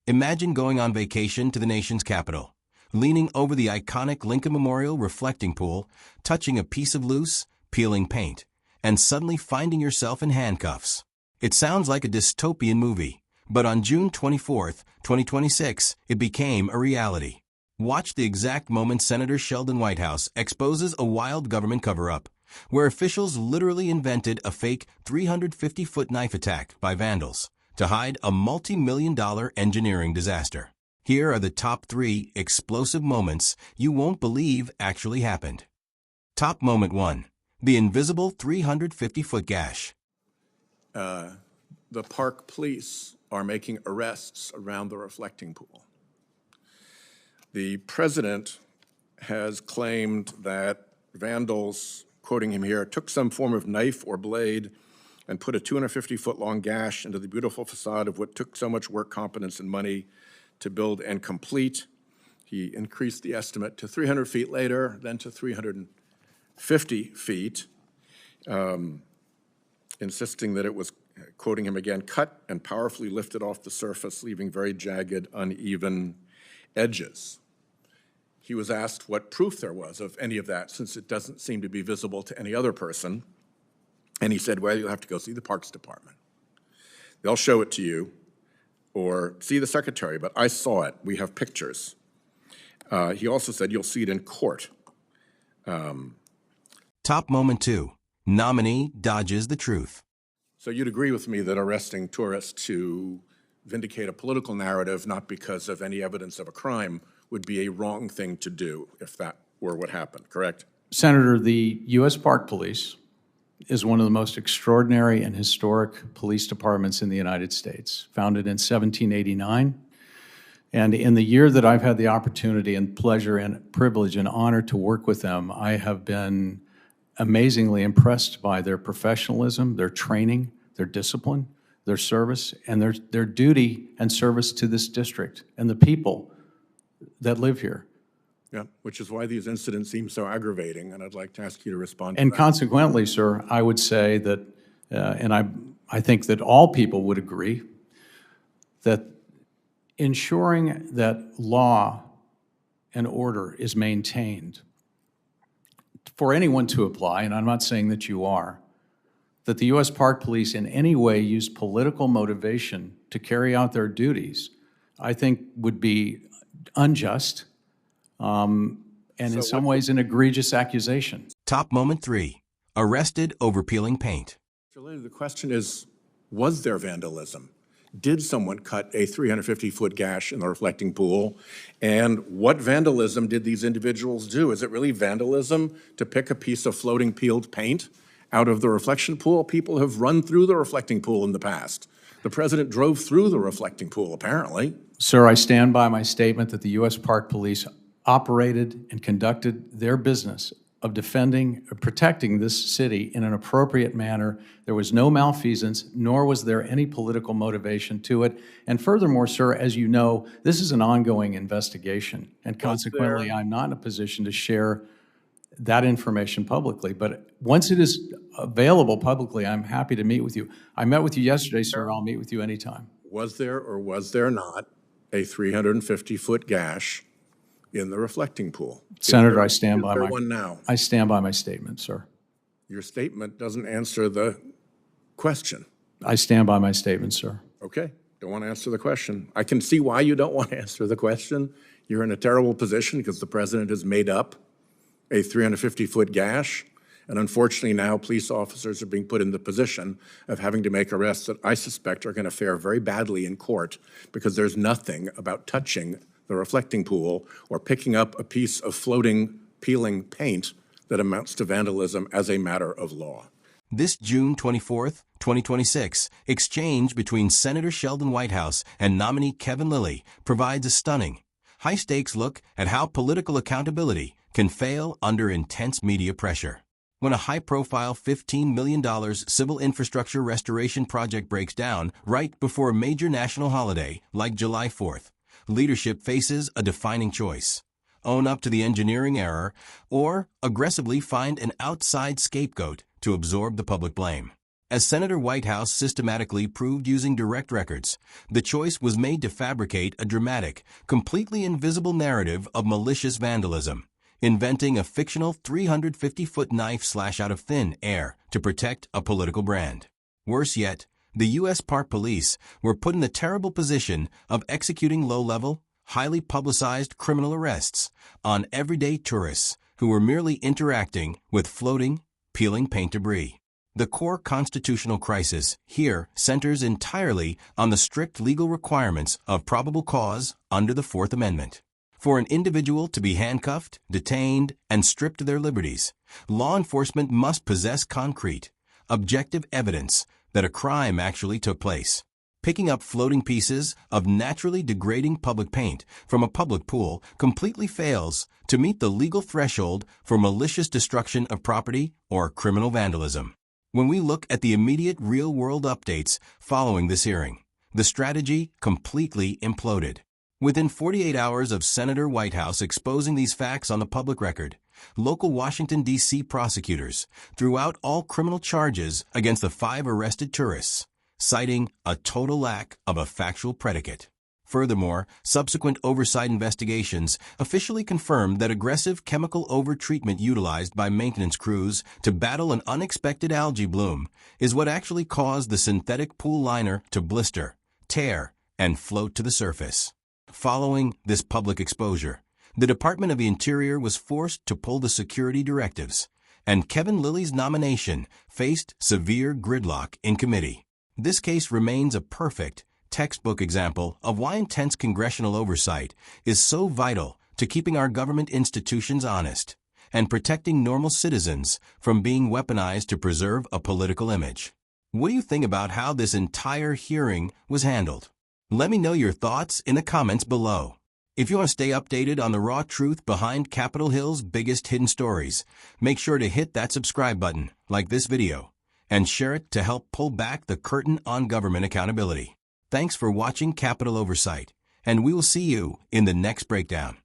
Imagine going on vacation to the nation's capital, leaning over the iconic Lincoln Memorial reflecting pool, touching a piece of loose, peeling paint, and suddenly finding yourself in handcuffs. It sounds like a dystopian movie, but on June 24, 2026, it became a reality. Watch the exact moment Senator Sheldon Whitehouse exposes a wild government cover-up, where officials literally invented a fake 350-foot knife attack by vandals to hide a multi-million-dollar engineering disaster. Here are the top 3 explosive moments you won't believe actually happened. Top moment 1. The invisible 350-foot gash. The park police are making arrests around the reflecting pool. The president has claimed that vandals, quoting him here, took some form of knife or blade and put a 250-foot-long gash into the beautiful facade of what took so much work, competence, and money to build and complete. He increased the estimate to 300 feet later, then to 350 feet, insisting that it was, quoting him again, cut and powerfully lifted off the surface, leaving very jagged, uneven edges. He was asked what proof there was of any of that, since it doesn't seem to be visible to any other person. And he said, well, you'll have to go see the Parks Department. They'll show it to you, or see the secretary, but I saw it. We have pictures. He also said, you'll see it in court. Top moment 2. Nominee dodges the truth. So you'd agree with me that arresting tourists to vindicate a political narrative, not because of any evidence of a crime, would be a wrong thing to do if that were what happened, correct? Senator, the U.S. Park Police is one of the most extraordinary and historic police departments in the United States, founded in 1789. And in the year that I've had the opportunity and pleasure and privilege and honor to work with them, I have been amazingly impressed by their professionalism, their training, their discipline, their service, and their duty and service to this district and the people that live here. Yeah, which is why these incidents seem so aggravating, and I'd like to ask you to respond to And that. consequently, sir, I would say that, and I think that all people would agree, that ensuring that law and order is maintained for anyone to apply, and I'm not saying that you are, that the U.S. Park Police in any way use political motivation to carry out their duties, I think would be unjust, and in some ways an egregious accusation. Top moment 3. Arrested over peeling paint. Mr. Lilly, the question is, was there vandalism? Did someone cut a 350-foot gash in the reflecting pool? And what vandalism did these individuals do? Is it really vandalism to pick a piece of floating peeled paint out of the reflection pool? People have run through the reflecting pool in the past. The president drove through the reflecting pool, apparently. Sir, I stand by my statement that the U.S. Park Police operated and conducted their business of protecting this city in an appropriate manner. There was no malfeasance, nor was there any political motivation to it. And furthermore, sir, as you know, this is an ongoing investigation, and consequently, I'm not in a position to share that information publicly. But once it is available publicly, I'm happy to meet with you. I met with you yesterday, sir. I'll meet with you anytime. Was there or was there not a 350-foot gash in the reflecting pool? Senator, I stand by my one now. I stand by my statement, sir. Your statement doesn't answer the question. I stand by my statement, sir. Okay, don't want to answer the question. I can see why you don't want to answer the question. You're in a terrible position because the president has made up a 350-foot gash, and unfortunately now police officers are being put in the position of having to make arrests that I suspect are going to fare very badly in court because there's nothing about touching the reflecting pool or picking up a piece of floating, peeling paint that amounts to vandalism as a matter of law. This June 24th, 2026, exchange between Senator Sheldon Whitehouse and nominee Kevin Lilly provides a stunning, high-stakes look at how political accountability can fail under intense media pressure. When a high-profile $15 million civil infrastructure restoration project breaks down right before a major national holiday like July 4th, leadership faces a defining choice: own up to the engineering error or aggressively find an outside scapegoat to absorb the public blame. As Senator Whitehouse systematically proved using direct records, the choice was made to fabricate a dramatic, completely invisible narrative of malicious vandalism, inventing a fictional 350-foot knife slash out of thin air to protect a political brand. Worse yet, the U.S. Park Police were put in the terrible position of executing low-level, highly publicized criminal arrests on everyday tourists who were merely interacting with floating, peeling paint debris. The core constitutional crisis here centers entirely on the strict legal requirements of probable cause under the Fourth Amendment. For an individual to be handcuffed, detained, and stripped of their liberties, law enforcement must possess concrete, objective evidence that a crime actually took place. Picking up floating pieces of naturally degrading public paint from a public pool completely fails to meet the legal threshold for malicious destruction of property or criminal vandalism. When we look at the immediate real-world updates following this hearing, the strategy completely imploded. Within 48 hours of Senator Whitehouse exposing these facts on the public record, local Washington, D.C. prosecutors threw out all criminal charges against the 5 arrested tourists, citing a total lack of a factual predicate. Furthermore, subsequent oversight investigations officially confirmed that aggressive chemical overtreatment utilized by maintenance crews to battle an unexpected algae bloom is what actually caused the synthetic pool liner to blister, tear, and float to the surface. Following this public exposure, the Department of the Interior was forced to pull the security directives, and Kevin Lilly's nomination faced severe gridlock in committee. This case remains a perfect textbook example of why intense congressional oversight is so vital to keeping our government institutions honest and protecting normal citizens from being weaponized to preserve a political image. What do you think about how this entire hearing was handled? Let me know your thoughts in the comments below. If you want to stay updated on the raw truth behind Capitol Hill's biggest hidden stories, make sure to hit that subscribe button, like this video, and share it to help pull back the curtain on government accountability. Thanks for watching Capitol Oversight, and we will see you in the next breakdown.